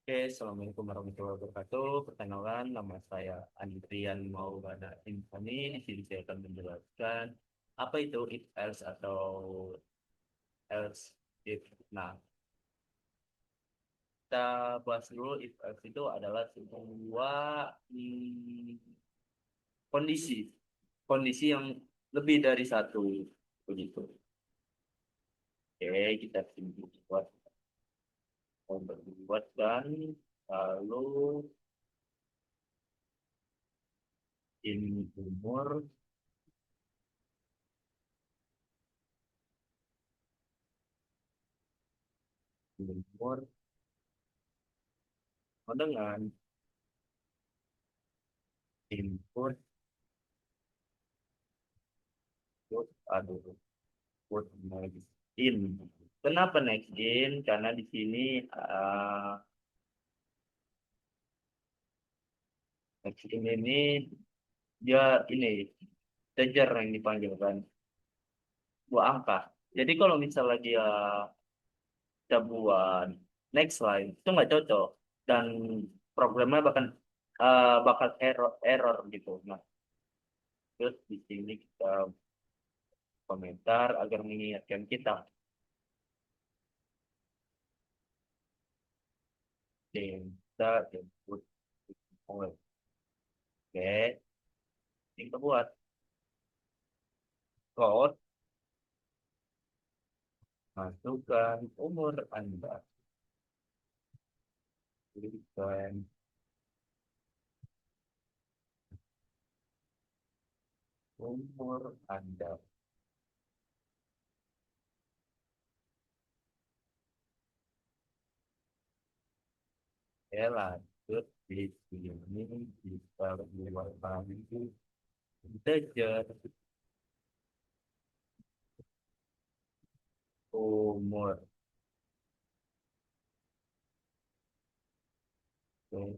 Oke, Assalamualaikum warahmatullahi wabarakatuh. Perkenalkan, nama saya Andrian Maulana Insani. Di sini saya akan menjelaskan apa itu if else atau else if. Nah, kita bahas dulu if else itu adalah sebuah kondisi, kondisi yang lebih dari satu begitu. Oke, kita buat membuat dan lalu ini umur umur dengan input put aduh put next in. Kenapa next in? Karena di sini next in ini dia ini integer yang dipanggilkan buah angka. Jadi kalau misalnya dia kita buat next line itu nggak cocok dan programnya bakal error error gitu. Nah, terus di sini kita komentar agar mengingatkan kita. Kita input. Oke, yang kita buat code, masukkan umur Anda. Berikan umur Anda. Ya, lanjut di sini kita buat itu integer umur. Oke.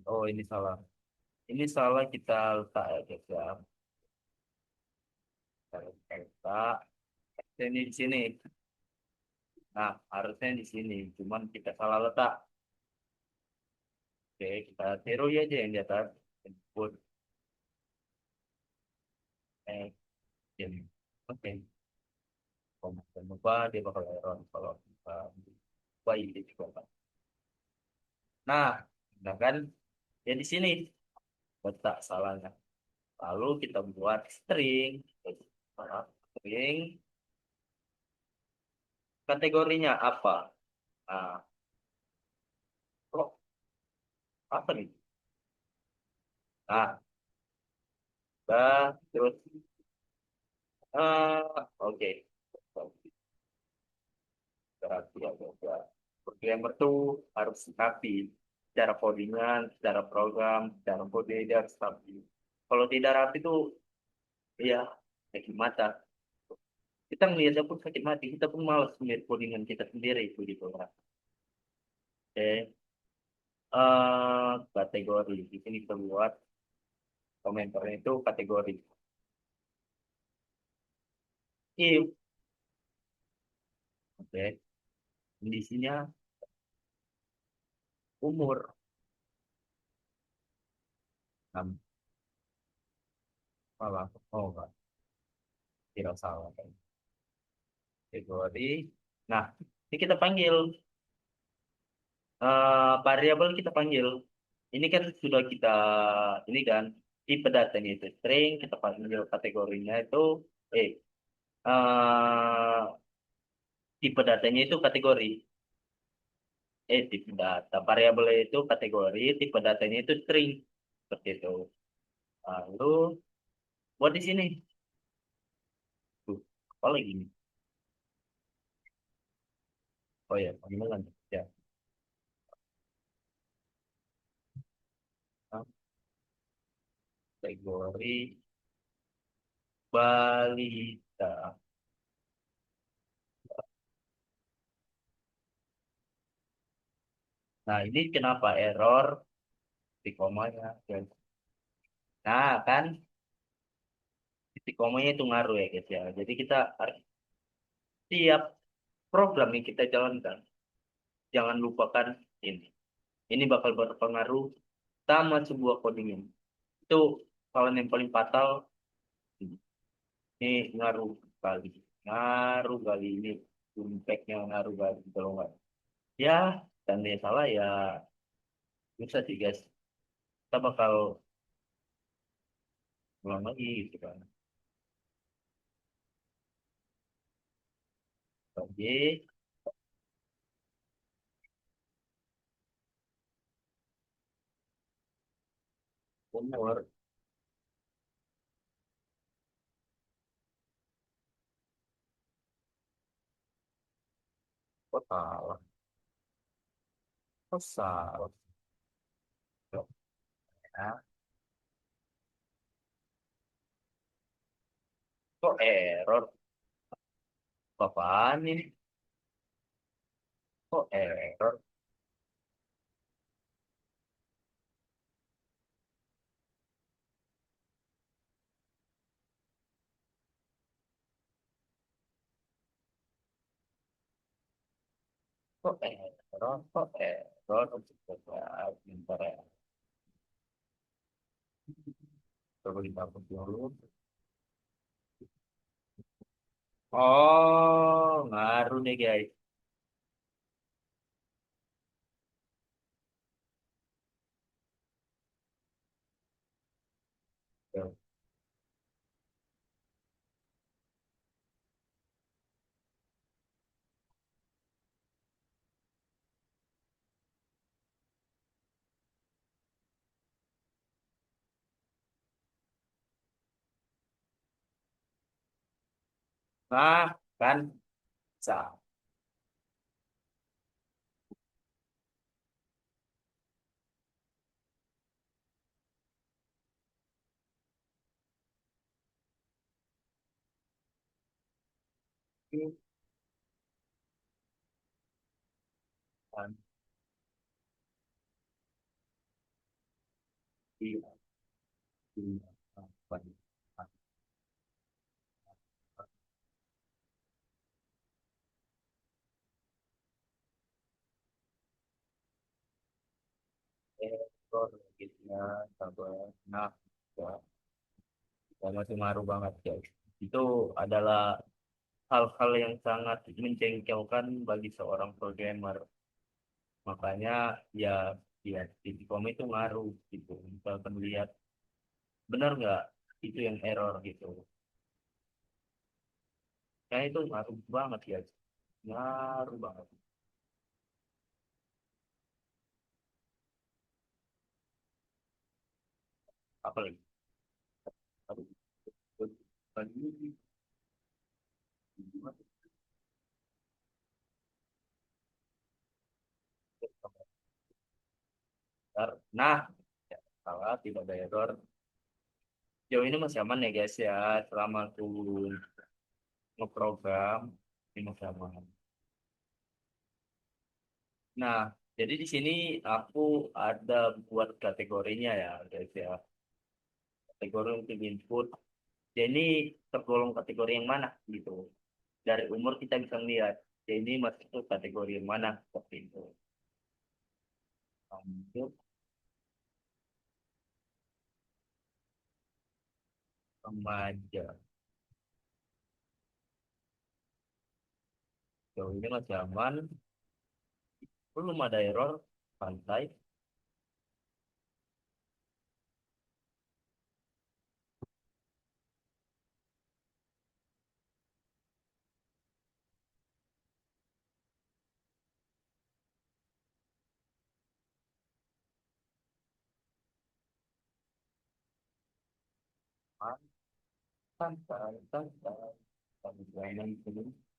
Oh, ini salah. Ini salah kita letak ya, guys ya. Kita letak. Ini di sini. Nah, harusnya di sini. Cuman kita salah letak. Oke, kita tiru aja yang di atas. Input. Eh, ini. Oke. Kalau kita lupa, dia bakal error. Kalau kita lupa, ini juga. Nah, nah kan ya di sini letak salahnya. Lalu kita buat string. String kategorinya apa? Nah, kok apa nih? Nah, terus oke. Berarti ya. Programmer tuh harus rapi secara codingan, secara program, secara kode dia harus rapi. Kalau tidak rapi tuh ya sakit mata. Kita ngelihatnya pun sakit mati. Kita pun malas melihat codingan kita sendiri itu gitu lah. Oke. Kategori di sini kita buat komentarnya itu kategori. If, oke. Kondisinya umur. Nah, malah, oh enggak, tidak salah. Kategori. Nah, ini kita panggil variabel kita panggil. Ini kan sudah kita ini kan tipe datanya itu string, kita panggil kategorinya itu eh eh, tipe datanya itu kategori. Tipe data variabel itu kategori, tipe datanya itu string seperti itu. Lalu buat di sini tuh apa lagi nih? Oh ya, panggilan ya. Kategori balita. Nah, ini kenapa error di komanya? Nah, kan titik komanya itu ngaruh ya guys ya. Jadi kita harus tiap program yang kita jalankan, jangan lupakan ini. Ini bakal berpengaruh sama sebuah coding. Itu kalau yang paling fatal, ini ngaruh kali. Ngaruh kali ini. Impactnya ngaruh kali. Kalau nggak, ya, dan dia salah ya, bisa sih guys. Kita bakal ulang lagi gitu kan. Oke, umur. Kok salah? Kok salah? Kok ya? Kok error? Apaan ini? Kok error? Kok error? Kok error? Coba bentar ya. Coba kita hapus dulu. Oh, ngaruh nih guys. Nah, kan sah. Kan, iya, iya. Apa nih? Error gitu ya, sabar. Nah, ya, ya masih ngaruh banget guys. Itu adalah hal-hal yang sangat menjengkelkan bagi seorang programmer. Makanya ya, ya tipikom itu ngaruh gitu. Misalkan lihat benar nggak itu yang error gitu. Kayak itu ngaruh banget ya, ngaruh banget. Apalagi, aduh, lagi nah, ya, salah tidak ada error. Jauh ini masih aman ya guys ya, selama aku ngeprogram ini masih aman. Nah, jadi di sini aku ada buat kategorinya ya guys ya. Kategori untuk input. Jadi tergolong kategori yang mana gitu. Dari umur kita bisa lihat. Jadi masuk ke kategori yang mana seperti itu. Lanjut remaja. Jauh ini masih aman. Belum ada error. Santai. Santai. Santai. Santai. Santai.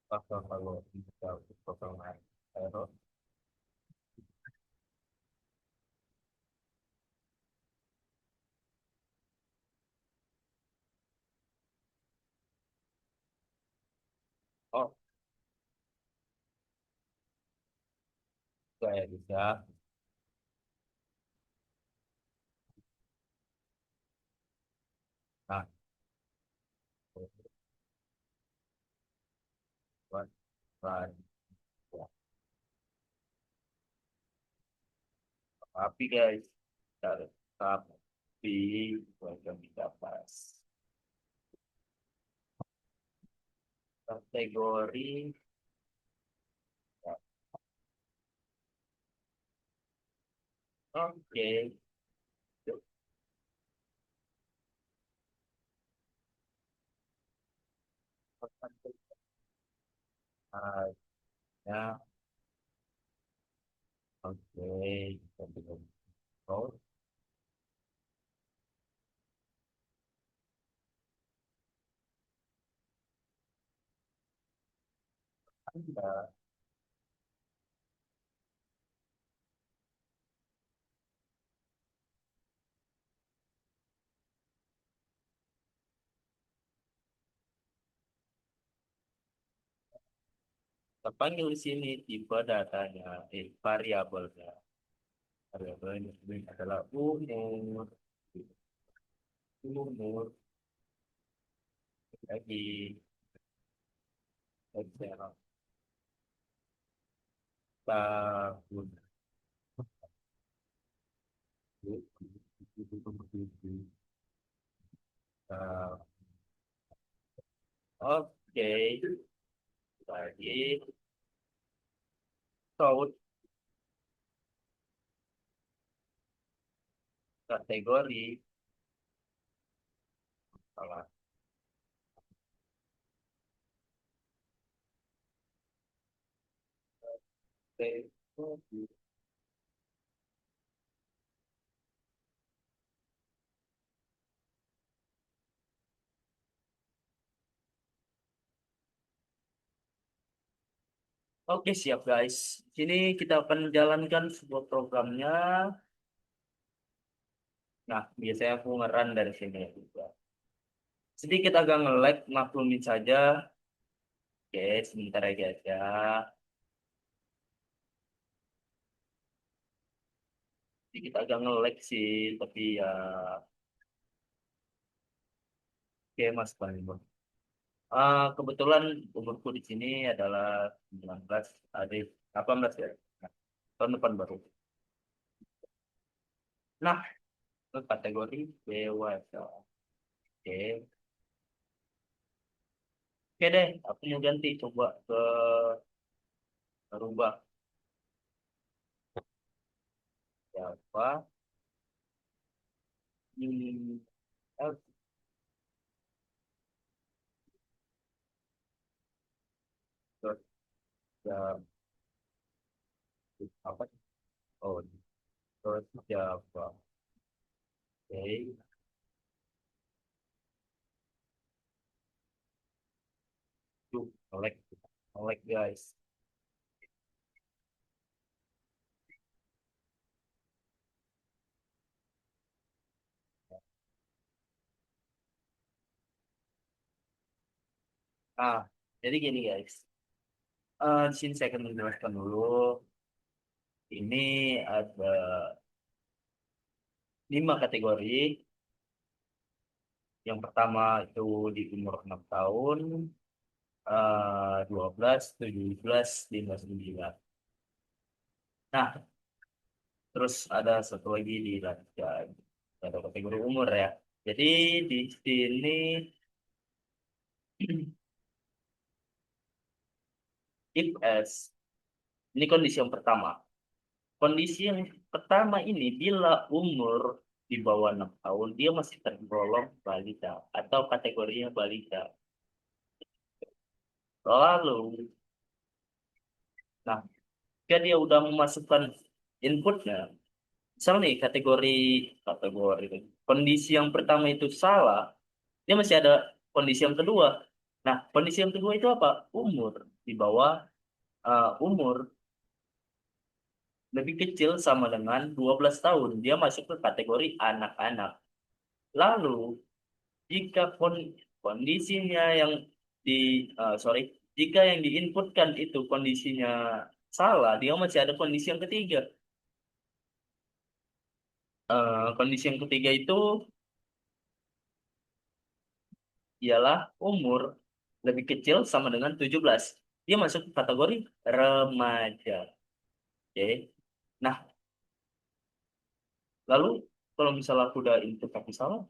Pasal kalau bisa pasal naik aero. Oh, saya bisa. Nah, buat buat- ya. Tapi guys, tapi warga kita pas kategori. Ya, oke. Ah, ya, oke. Kategori. Oh, Anda terpanggil di sini tipe datanya, variabelnya. Variabelnya ini adalah umur, umur lagi, Excel, tahun, eh, oke, lagi, so, kategori, salah, kategori. Oke, siap guys. Sini kita akan jalankan sebuah programnya. Nah, biasanya aku ngeran dari sini juga. Sedikit agak nge-lag, maklumin saja. Oke, sebentar aja. Sedikit agak nge-lag sih, tapi ya, oke Mas Bang. Kebetulan umurku di sini adalah 19, adik 18 ya. Nah, tahun depan baru. Nah, ke kategori dewasa. Oke. Oke deh, aku mau ganti coba ke rubah siapa. Hmm, eh, terus ya, apa? Oh, terus siapa? Oke. Tuh, select, select guys. Ah, jadi gini guys. Di sini saya akan menjelaskan dulu. Ini ada 5 kategori. Yang pertama itu di umur 6 tahun, 12, 17, 15, 9. Nah, terus ada satu lagi di lanjut. Ada kategori umur ya. Jadi di sini if as ini kondisi yang pertama. Kondisi yang pertama ini bila umur di bawah 6 tahun dia masih tergolong balita atau kategorinya balita. Lalu, nah, jika dia udah memasukkan inputnya, misal nih kategori kondisi yang pertama itu salah, dia masih ada kondisi yang kedua. Nah, kondisi yang kedua itu apa? Umur. di bawah umur lebih kecil sama dengan 12 tahun, dia masuk ke kategori anak-anak. Lalu jika kondisinya yang di sorry, jika yang diinputkan itu kondisinya salah, dia masih ada kondisi yang ketiga. Kondisi yang ketiga itu ialah umur lebih kecil sama dengan 17. Dia masuk ke kategori remaja. Oke. Nah, lalu kalau misalnya aku udah input tapi salah,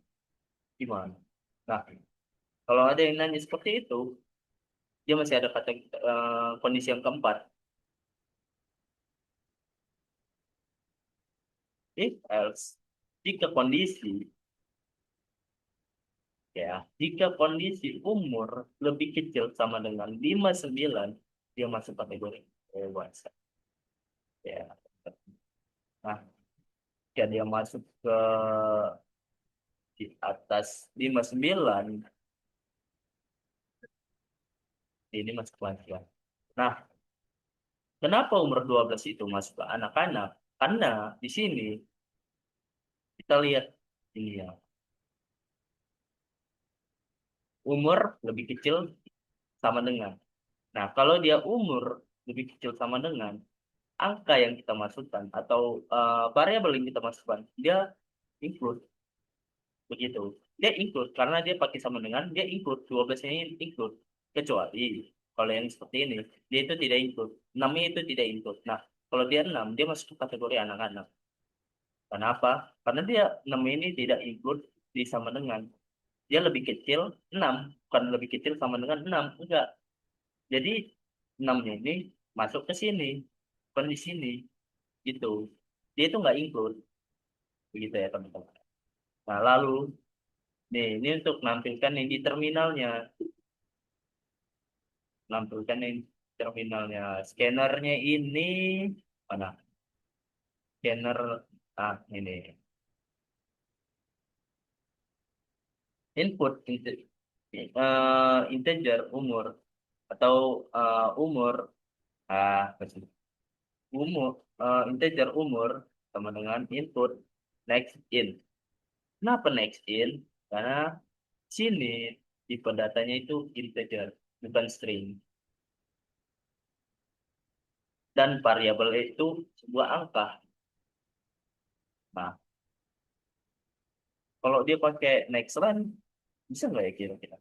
gimana? Nah, kalau ada yang nanya seperti itu, dia masih ada kondisi yang keempat. If else, jika kondisi jika kondisi umur lebih kecil sama dengan 59, dia masuk kategori dewasa. Ya. Nah, jika dia masuk ke di atas 59, ini masuk lansia. Nah, kenapa umur 12 itu masuk ke anak-anak? Karena di sini kita lihat ini ya, umur lebih kecil sama dengan. Nah, kalau dia umur lebih kecil sama dengan, angka yang kita masukkan atau variabel yang kita masukkan, dia include begitu. Dia include karena dia pakai sama dengan, dia include 12 ini include, kecuali kalau yang seperti ini dia itu tidak include, 6 itu tidak include. Nah, kalau dia 6 dia masuk ke kategori anak-anak. Kenapa? Karena dia 6 ini tidak include di sama dengan, dia lebih kecil 6, bukan lebih kecil sama dengan 6, enggak. Jadi 6 ini masuk ke sini, bukan di sini gitu. Dia itu nggak include begitu ya teman-teman. Nah, lalu nih, ini untuk nampilkan yang di terminalnya. Nampilkan yang terminalnya. Scannernya ini mana? Scanner, ini. Input integer umur atau umur betul. Umur integer umur sama dengan input next in. Kenapa next in? Karena sini tipe datanya itu integer, bukan string. Dan variabel itu sebuah angka. Nah, kalau dia pakai next line, bisa nggak ya kira-kira?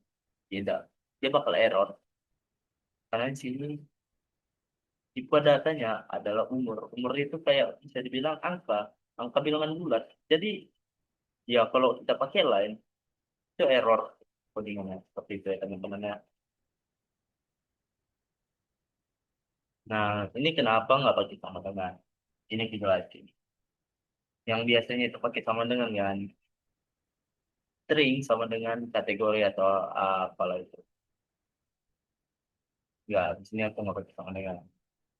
Tidak. Dia bakal error. Karena di sini tipe datanya adalah umur. Umur itu kayak bisa dibilang angka. Angka bilangan bulat. Jadi, ya kalau kita pakai line, itu error codingannya. Seperti itu ya teman-teman ya. Nah, ini kenapa nggak pakai sama dengan? Ini dijelasin. Yang biasanya itu pakai sama dengan kan string sama dengan kategori atau apalah itu. Ya, di sini aku nggak pakai sama dengan.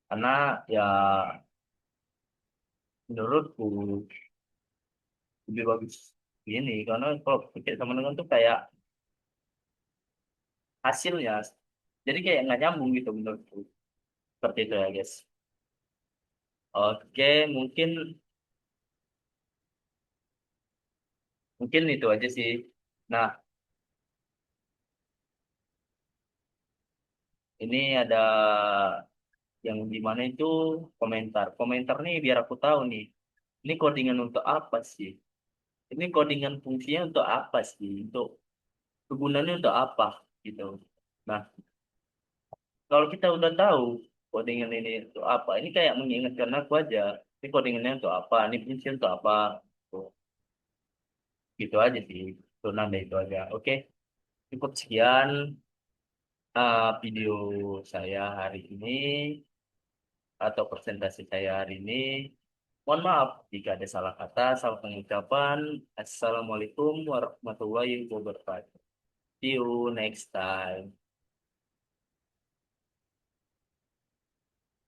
Karena ya menurutku lebih bagus ini. Karena kalau pakai sama dengan tuh kayak hasilnya. Jadi kayak nggak nyambung gitu menurutku. Seperti itu ya guys. Oke, mungkin mungkin itu aja sih. Nah, ini ada yang dimana itu komentar. Komentar nih biar aku tahu nih. Ini codingan untuk apa sih? Ini codingan fungsinya untuk apa sih? Untuk kegunaannya untuk apa gitu. Nah, kalau kita udah tahu codingan ini untuk apa, ini kayak mengingatkan aku aja. Ini codingannya untuk apa? Ini fungsinya untuk apa? Tuh, gitu aja sih. Tuh, nanda itu aja. Oke, cukup sekian video saya hari ini atau presentasi saya hari ini. Mohon maaf jika ada salah kata, salah pengucapan. Assalamualaikum warahmatullahi wabarakatuh. See you next time.